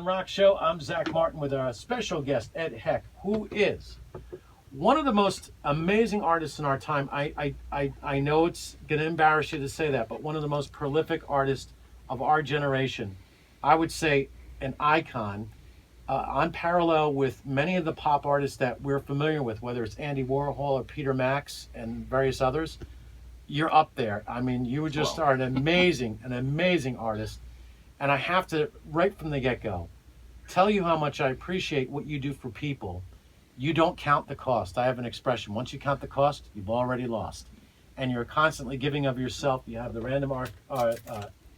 Rock Show. I'm Zach Martin with our special guest, Ed Heck, who is one of the most amazing artists in our time. I know it's going to embarrass you to say that, but one of the most prolific artists of our generation. I would say an icon, on parallel with many of the pop artists that we're familiar with, whether it's Andy Warhol or Peter Max and various others. You're up there. I mean, you just are an amazing artist. And I have to, right from the get-go, tell you how much I appreciate what you do for people. You don't count the cost. I have an expression. Once you count the cost, you've already lost. And you're constantly giving of yourself. You have the random art,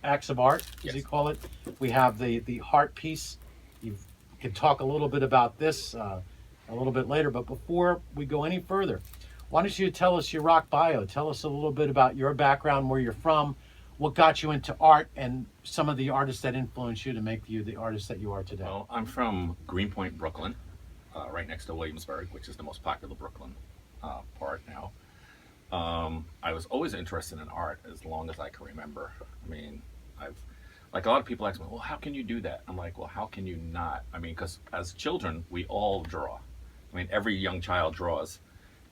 acts of art, as you call it. We have the heART piece. You can talk a little bit about this a little bit later. But before we go any further, why don't you tell us your rock bio? Tell us a little bit about your background, where you're from, what got you into art, and some of the artists that influenced you to make you the artist that you are today. Well, I'm from Greenpoint, Brooklyn, right next to Williamsburg, which is the most popular Brooklyn part now. I was always interested in art as long as I can remember. I mean, like a lot of people ask me, well, how can you do that? I'm like, well, how can you not? I mean, because as children, we all draw. I mean, every young child draws.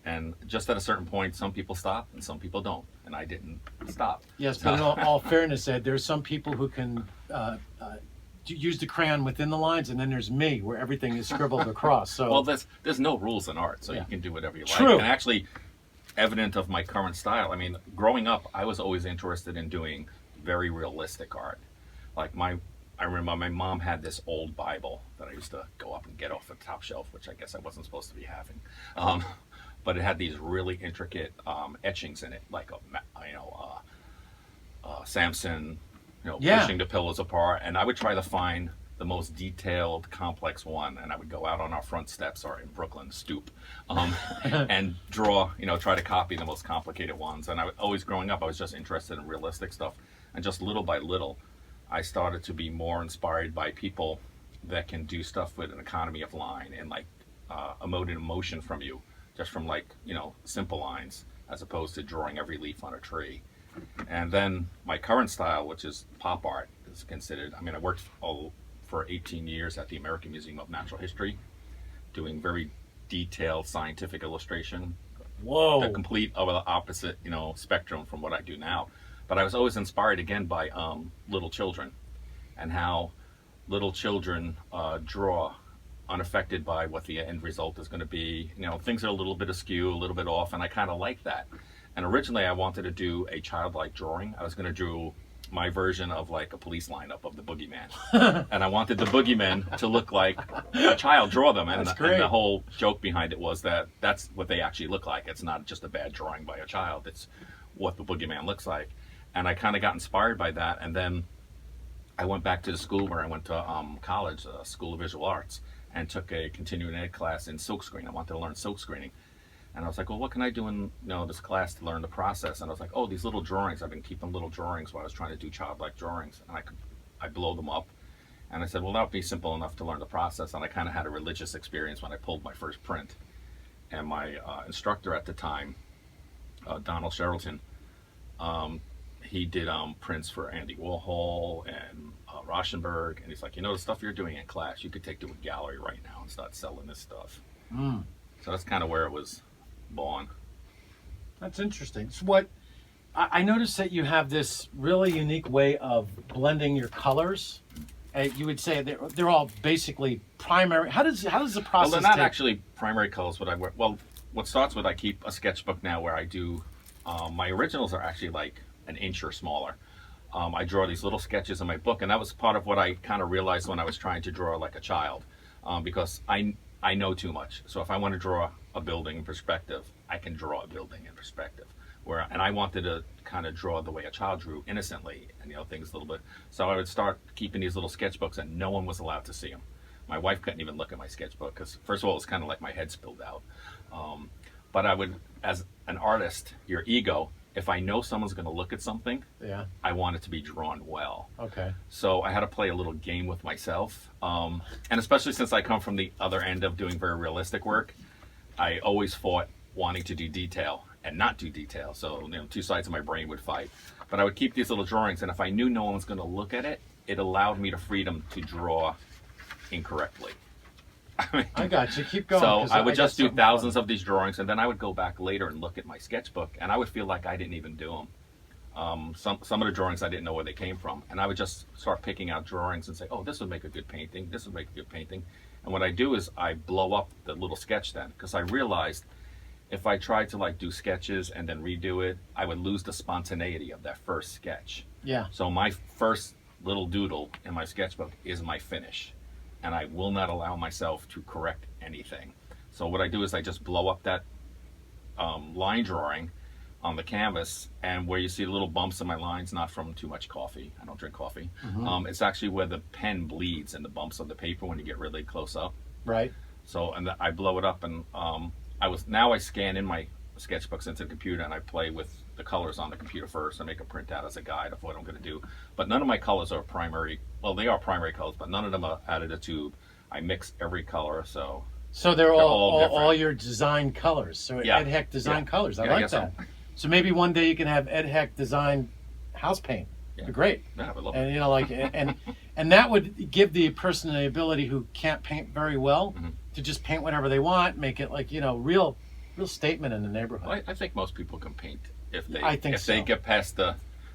And just at a certain point, some people stop and some people don't. And I didn't stop. Yes, but in all fairness, Ed, there's some people who can use the crayon within the lines, and then there's me, where everything is scribbled across. So, well, there's no rules in art, so you can do whatever you like. True. And actually, evident of my current style, I mean, growing up, I was always interested in doing very realistic art. Like I remember my mom had this old Bible that I used to go up and get off the top shelf, which I guess I wasn't supposed to be having. But it had these really intricate etchings in it, like Samson, pushing the pillows apart. And I would try to find the most detailed, complex one, and I would go out on our front steps, or in Brooklyn, stoop, and draw. Try to copy the most complicated ones. And always growing up, I was just interested in realistic stuff. And just little by little, I started to be more inspired by people that can do stuff with an economy of line and emote an emotion from you. Just from simple lines, as opposed to drawing every leaf on a tree. And then my current style, which is pop art, is considered, I worked for 18 years at the American Museum of Natural History, doing very detailed scientific illustration. Whoa. The complete of the opposite, spectrum from what I do now. But I was always inspired again by little children, and how little children draw unaffected by what the end result is going to be. Things are a little bit askew, a little bit off, and I kind of like that. And originally I wanted to do a childlike drawing. I was going to do my version of like a police lineup of the boogeyman. And I wanted the boogeyman to look like a child, draw them. And the whole joke behind it was that that's what they actually look like. It's not just a bad drawing by a child. It's what the boogeyman looks like. And I kind of got inspired by that. And then I went back to the school where I went to college, School of Visual Arts, and took a continuing ed class in silkscreen. I wanted to learn silkscreening. And I was like, well, what can I do in this class to learn the process? And I was like, oh, these little drawings. I've been keeping little drawings while I was trying to do childlike drawings. And I blow them up. And I said, well, that would be simple enough to learn the process. And I kind of had a religious experience when I pulled my first print. And my instructor at the time, Donald Sherrilton, he did prints for Andy Warhol and Rauschenberg, and he's like, the stuff you're doing in class, you could take to a gallery right now and start selling this stuff. So that's kind of where it was born. That's interesting. So I noticed that you have this really unique way of blending your colors. You would say they're all basically primary. How does the process? Well, they're not actually primary colors. What starts with, I keep a sketchbook now where I do. My originals are actually like an inch or smaller. I draw these little sketches in my book, and that was part of what I kind of realized when I was trying to draw like a child, because I know too much. So if I want to draw a building in perspective, I can draw a building in perspective. And I wanted to kind of draw the way a child drew, innocently, and things a little bit. So I would start keeping these little sketchbooks, and no one was allowed to see them. My wife couldn't even look at my sketchbook because, first of all, it was kind of like my head spilled out. But I would, as an artist, your ego, if I know someone's going to look at something, I want it to be drawn well. Okay. So I had to play a little game with myself. And especially since I come from the other end of doing very realistic work, I always fought wanting to do detail and not do detail. So, two sides of my brain would fight. But I would keep these little drawings, and if I knew no one was going to look at it, it allowed me the freedom to draw incorrectly. I mean, I got you. Keep going. so 'cause I would got just do something thousands fun. of these drawings, and then I would go back later and look at my sketchbook, and I would feel like I didn't even do them. Some of the drawings I didn't know where they came from, and I would just start picking out drawings and say, oh, this would make a good painting, this would make a good painting. And what I do is I blow up the little sketch then, because I realized if I tried to like do sketches and then redo it, I would lose the spontaneity of that first sketch. Yeah. So my first little doodle in my sketchbook is my finish, and I will not allow myself to correct anything. So what I do is I just blow up that line drawing on the canvas, and where you see the little bumps in my lines, not from too much coffee, I don't drink coffee, it's actually where the pen bleeds and the bumps on the paper when you get really close up. Right. So, and I blow it up, and I scan in my sketchbooks into the computer, and I play with the colors on the computer first and make a printout as a guide of what I'm going to do. But none of my colors are primary. Well, they are primary colors, but none of them are out of the tube. I mix every color, so They're all different. all your design colors. So Yeah. Ed Heck design Yeah. colors. I Yeah, I like guess that. so. So maybe one day you can have Ed Heck design house paint. Yeah. Be great. yeah, I would love And it. you know, like, and that would give the person the ability who can't paint very well to just paint whatever they want, make it like, you know, real statement in the neighborhood. Well, I think most people can paint if they I think they so. get past the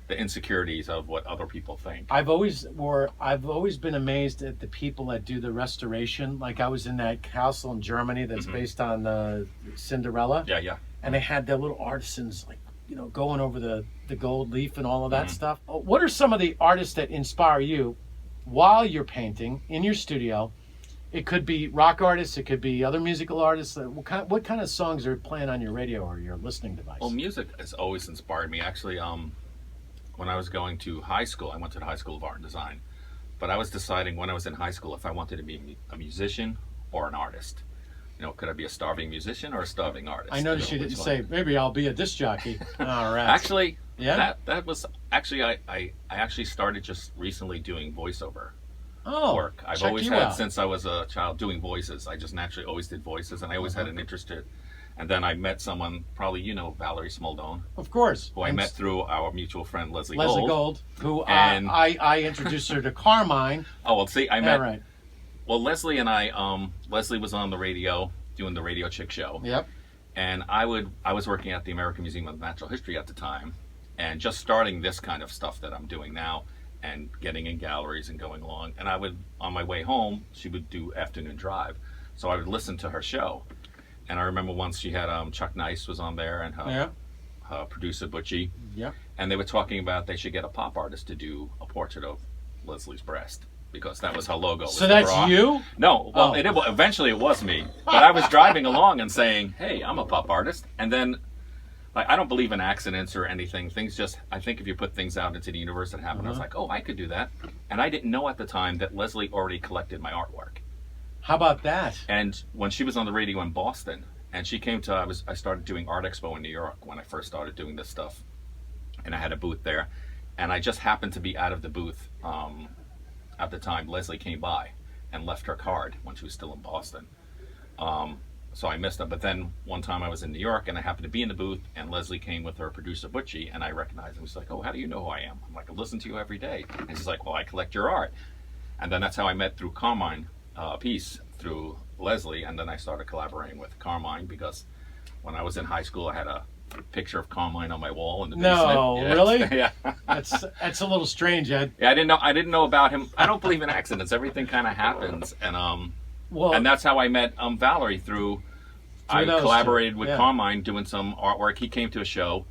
insecurities of what other people think. I've always been amazed at the people that do the restoration. Like I was in that castle in Germany that's based on Cinderella, Yeah, yeah. and they had their little artisans like, you know, going over the gold leaf and all of that stuff. What are some of the artists that inspire you while you're painting in your studio? It could be rock artists, it could be other musical artists. What kind of songs are playing on your radio or your listening device? Well, music has always inspired me. Actually, when I was going to high school, I went to the High School of Art and Design. But I was deciding when I was in high school if I wanted to be a musician or an artist. You know, could I be a starving musician or a starving artist? I noticed you which didn't one? say, maybe I'll be a disc jockey. All right. Actually, Yeah? that was actually I actually started just recently doing voiceover work. I've check always you had out. since I was a child doing voices. I just naturally always did voices, and I always had an interest in it. And then I met someone, probably you know Valerie Smoldone, Of course. who I met through our mutual friend Leslie Leslie Gold. Gold, who And- I introduced her to Carmine. Oh well, see, I Yeah, met. right. Well, Leslie and I, Leslie was on the radio doing the Radio Chick show, Yep. and I was working at the American Museum of Natural History at the time, and just starting this kind of stuff that I'm doing now, and getting in galleries and going along. And I would, on my way home, she would do afternoon drive, so I would listen to her show. And I remember once she had Chuck Nice was on there, and Yeah. her producer Butchie, Yep. and they were talking about they should get a pop artist to do a portrait of Leslie's breast, because that was her logo. was So the that's bra. you? No, well, Oh. eventually it was me. But I was driving along and saying, hey, I'm a pop artist. And then, like, I don't believe in accidents or anything. Things just, I think if you put things out into the universe that happen, I was like, oh, I could do that. And I didn't know at the time that Leslie already collected my artwork. How about that? And when she was on the radio in Boston, and she came to, I started doing Art Expo in New York when I first started doing this stuff. And I had a booth there. And I just happened to be out of the booth at the time. Leslie came by and left her card when she was still in Boston. So I missed it. But then one time I was in New York and I happened to be in the booth, and Leslie came with her producer Butchie, and I recognized him. She's like, oh, how do you know who I am? I'm like, I listen to you every day. And she's like, well, I collect your art. And then that's how I met through Carmine Peace, through Leslie. And then I started collaborating with Carmine, because when I was in high school, I had a picture of Carmine on my wall in the basement. No, Yeah. really? Yeah. That's a little strange, Ed. Yeah, I didn't know about him. I don't believe in accidents. Everything kind of happens, and Well, and that's how I met Valerie through. I those two, collaborated with yeah. Carmine doing some artwork. He came to a show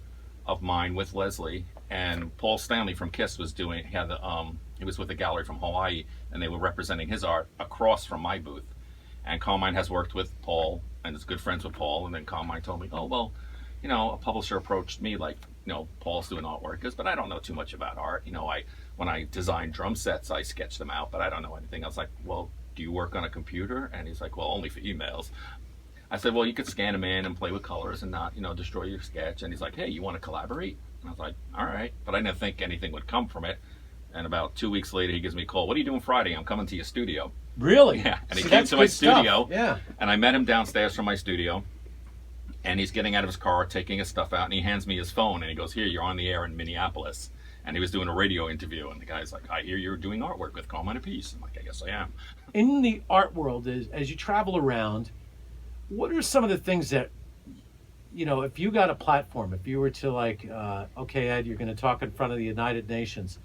of mine with Leslie, and Paul Stanley from Kiss was doing. He was with a gallery from Hawaii, and they were representing his art across from my booth. And Carmine has worked with Paul and is good friends with Paul. And then Carmine told me, oh well, you know, a publisher approached me like, you know, Paul's doing artwork, but I don't know too much about art. You know, when I design drum sets, I sketch them out, but I don't know anything. I was like, well, do you work on a computer? And he's like, well, only for emails. I said, well, you could scan them in and play with colors and not, you know, destroy your sketch. And he's like, hey, you want to collaborate? And I was like, all right. But I didn't think anything would come from it. And about 2 weeks later, he gives me a call. What are you doing Friday? I'm coming to your studio. really? Yeah. And he See, came that's to my good stuff. studio. Yeah. And I met him downstairs from my studio. And he's getting out of his car, taking his stuff out. And he hands me his phone. And he goes, here, you're on the air in Minneapolis. And he was doing a radio interview, and the guy's like, I hear you're doing artwork with Carmine Appice. I'm like, I guess I am. In the art world, as you travel around, what are some of the things that, if you got a platform, if you were to okay, Ed, you're going to talk in front of the United Nations,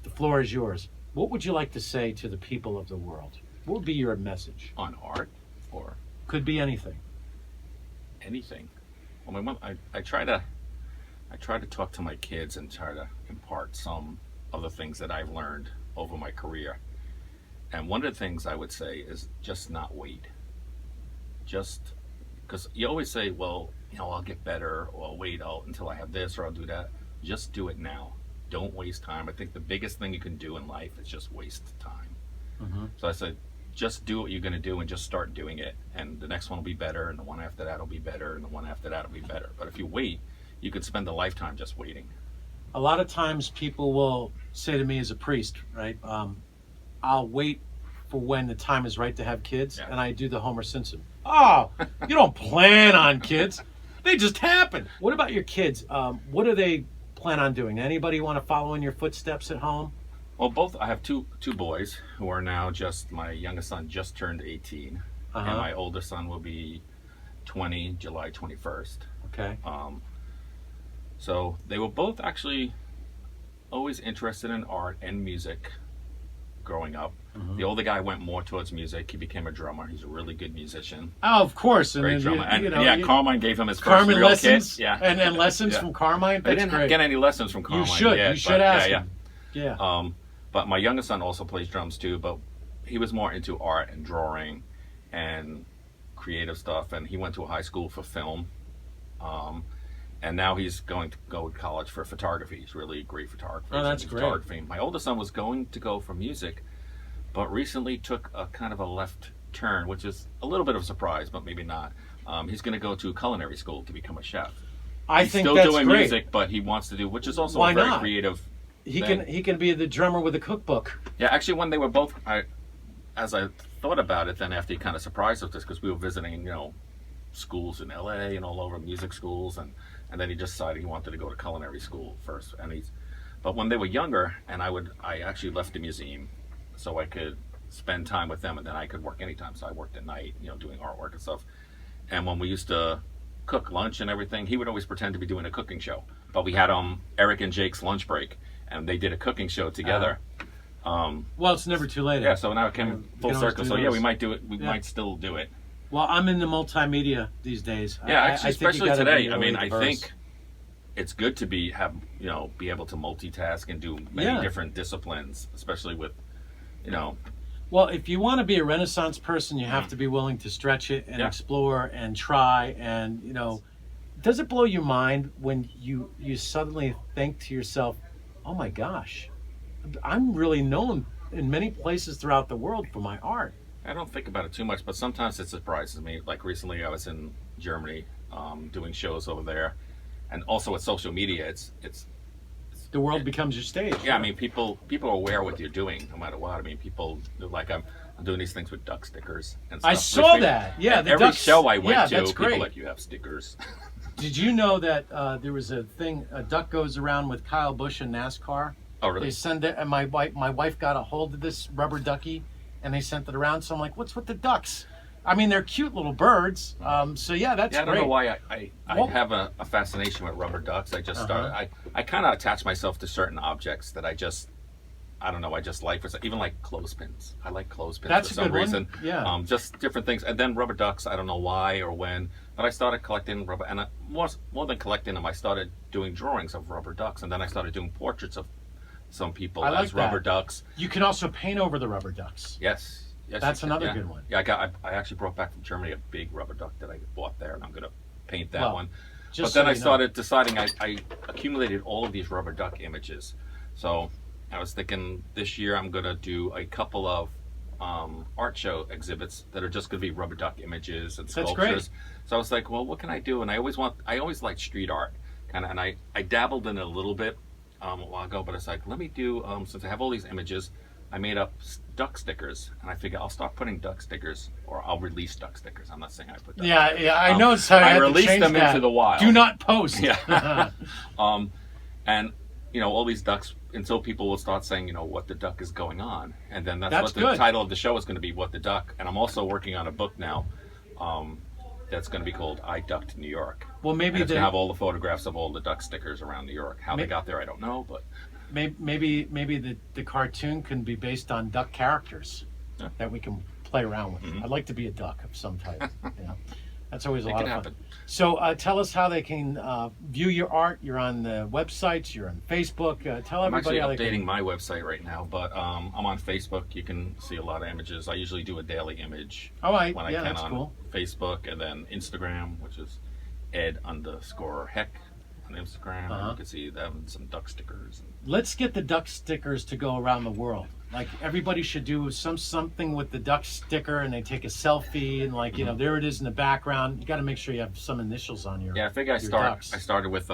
the floor is yours. What would you like to say to the people of the world? What would be your message? On art or Could be anything. anything. Well, I try to talk to my kids and try to impart some of the things that I've learned over my career. And one of the things I would say is just not wait. Just because you always say, well, I'll get better, or I'll wait until I have this, or I'll do that. Just do it now. Don't waste time. I think the biggest thing you can do in life is just waste time. Mm-hmm. So I said, just do what you're going to do and just start doing it. And the next one will be better, and the one after that will be better, and the one after that will be better. But if you wait, you could spend a lifetime just waiting. A lot of times people will say to me as a priest, right, I'll wait for when the time is right to have kids, Yeah. and I do the Homer Simpson. Oh, you don't plan on kids. They just happen. What about your kids? What do they plan on doing? Anybody want to follow in your footsteps at home? Well, I have two boys who are now my youngest son just turned 18, and my older son will be 20, July 21st. Okay. So they were both actually always interested in art and music growing up. Mm-hmm. The older guy went more towards music. He became a drummer. He's a really good musician. Oh, of course. Great drummer. Carmine gave him his first Carmine real lessons. kit. Yeah. And lessons from Carmine. I didn't get any lessons from Carmine. You should. Yet, you should ask him. Yeah. But my youngest son also plays drums too, but he was more into art and drawing and creative stuff, and he went to a high school for film. And now he's going to go to college for photography. He's really a great photographer. Oh, that's great. Photography. My oldest son was going to go for music, but recently took a kind of a left turn, which is a little bit of a surprise, but maybe not. He's going to go to culinary school to become a chef. He's still that's doing great. Music, but he wants to do, which is also Why a very not? creative He thing. can be the drummer with a cookbook. Yeah, actually, when they were both, as I thought about it, then after he kind of surprised us, because we were visiting, schools in LA and all over, music schools, and then he just decided he wanted to go to culinary school first. But when they were younger, and I actually left the museum so I could spend time with them, and then I could work anytime. So I worked at night, doing artwork and stuff. And when we used to cook lunch and everything, he would always pretend to be doing a cooking show. But we had Eric and Jake's lunch break, and they did a cooking show together. Well, it's never too late. Yeah, so now it came full circle. So yeah, we might do it. We Yeah. might still do it. Well, I'm in the multimedia these days. Yeah, I actually, think you especially gotta today. be I mean, really I diverse. think it's good to be able to multitask and do many different disciplines, especially with, Well, if you want to be a Renaissance person, you have to be willing to stretch it and explore and try. And does it blow your mind when you suddenly think to yourself, "Oh my gosh, I'm really known in many places throughout the world for my art." I don't think about it too much, but sometimes it surprises me. Like recently, I was in Germany doing shows over there, and also with social media, it's The world becomes your stage. yeah. I mean, people are aware what you're doing, no matter what. I mean, people like I'm doing these things with duck stickers and stuff. I saw that. Yeah, and the every ducks- show I went yeah, to, that's people great. like, you have stickers. Did you know that there was a thing? A duck goes around with Kyle Busch in NASCAR. Oh, really? They send it, and my wife got a hold of this rubber ducky, and they sent it around. So I'm like, "What's with the ducks?" I mean, they're cute little birds. So yeah, that's Yeah, I don't great. know why I Well- have a fascination with rubber ducks. I just started. I kind of attach myself to certain objects that I don't know. I just like even like clothespins. I like clothespins That's for a some good one. reason. Yeah. Just different things, and then rubber ducks. I don't know why or when, but I started collecting rubber, and more than collecting them, I started doing drawings of rubber ducks, and then I started doing portraits of some people I like as rubber that. ducks. You can also paint over the rubber ducks. Yes. Yes, That's you can, another yeah. good one. Yeah, I actually brought back from Germany a big rubber duck that I bought there, and I'm going to paint that Well, one. just But then so I you know. started deciding, I accumulated all of these rubber duck images. So I was thinking this year I'm going to do a couple of art show exhibits that are just going to be rubber duck images and That's sculptures. great. So I was like, well, what can I do? And I always liked street art, kind of, and I dabbled in it a little bit a while ago, but it's like, let me do, since I have all these images, I made up duck stickers, and I figure I'll start putting duck stickers, or I'll release duck stickers. I'm not saying I put duck stickers. Yeah, I know. It's how I had to released change them that. into the wild. Do not post. Yeah. And all these ducks until people will start saying, what the duck is going on. And then that's what the good. title of the show is going to be, What the Duck. And I'm also working on a book now that's going to be called I Ducked New York. Well, maybe and it's going to have all the photographs of all the duck stickers around New York. How they got there, I don't know, but maybe the cartoon can be based on duck characters that we can play around with. I'd like to be a duck of some type. That's always a lot of fun. Happen. So tell us how they can view your art. You're on the websites. You're on Facebook. Tell everybody I'm how actually they updating can... my website right now, but I'm on Facebook. You can see a lot of images. I usually do a daily image All right. when I Yeah, can that's on cool. Facebook, and then Instagram, which is ed_heck on Instagram. And you can see them and some duck stickers. Let's get the duck stickers to go around the world. Like everybody should do something with the duck sticker, and they take a selfie, and there it is in the background. You got to make sure you have some initials on your. Yeah, I think I ducks. started with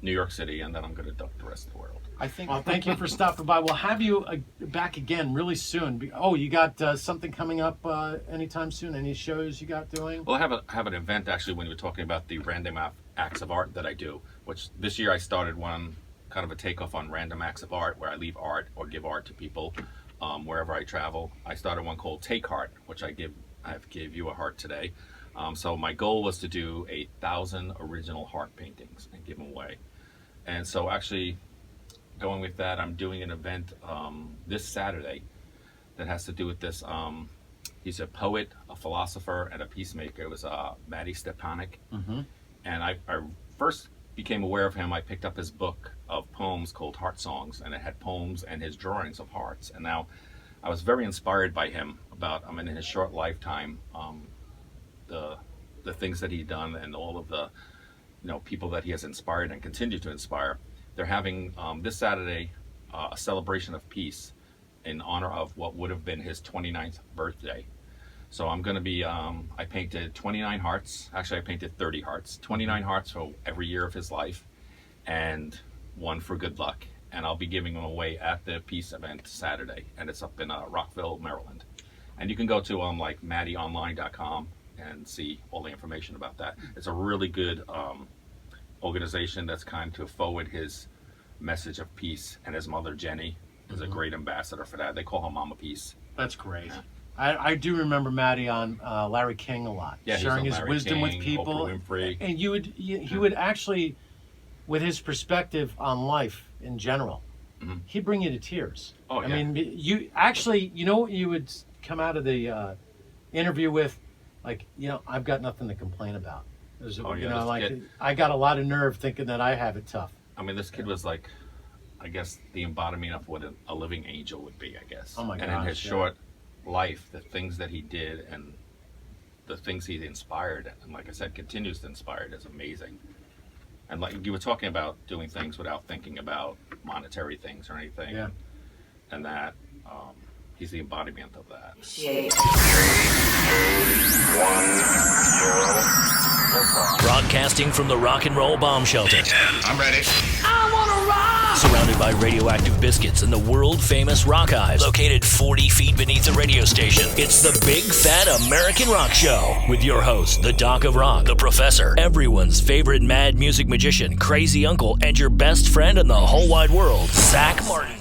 New York City, and then I'm going to duck the rest of the world. I think. Well, thank you for stopping by. We'll have you back again really soon. Oh, you got something coming up anytime soon? Any shows you got doing? Well, I have an event actually when you were talking about the random acts of art that I do, which this year I started one kind of a takeoff on random acts of art where I leave art or give art to people wherever I travel. I started one called Take Heart, which I gave you a heart today. So my goal was to do 1,000 original heart paintings and give them away. And so actually going with that, I'm doing an event this Saturday that has to do with this. He's a poet, a philosopher, and a peacemaker. It was Matty Stepanek. And I first became aware of him. I picked up his book of poems called Heart Songs, and it had poems and his drawings of hearts. And now I was very inspired by him about, in his short lifetime, the things that he'd done and all of the people that he has inspired and continue to inspire. They're having this Saturday a celebration of peace in honor of what would have been his 29th birthday. So I'm going to be, I painted 29 hearts. Actually, I painted 30 hearts. 29 hearts for every year of his life, and one for good luck. And I'll be giving them away at the peace event Saturday. And it's up in Rockville, Maryland. And you can go to mattyonline.com and see all the information about that. It's a really good organization that's kind to forward his message of peace. And his mother, Jenny, is a great ambassador for that. They call her Mama Peace. That's great. I do remember Matty on Larry King a lot, sharing his wisdom with people. Oprah Winfrey. And he would actually, with his perspective on life in general, he'd bring you to tears. Oh, yeah. I mean, you actually, what you would come out of the interview with, I've got nothing to complain about. I got a lot of nerve thinking that I have it tough. This kid was like, I guess, the embodiment of what a living angel would be, I guess. Oh my gosh. And in his short life, the things that he did and the things he inspired, and like I said, continues to inspire, is amazing. And like you were talking about doing things without thinking about monetary things or anything. Yeah. And that he's the embodiment of that. 3, 2, 1, 0. Broadcasting from the Rock and Roll Bomb Shelter. I'm ready. I wanna rock! Surrounded by radioactive biscuits and the world-famous Rock Hives, located 40 feet beneath the radio station. It's the Big Fat American Rock Show with your host, the Doc of Rock, the Professor, everyone's favorite mad music magician, crazy uncle, and your best friend in the whole wide world, Zach Martin.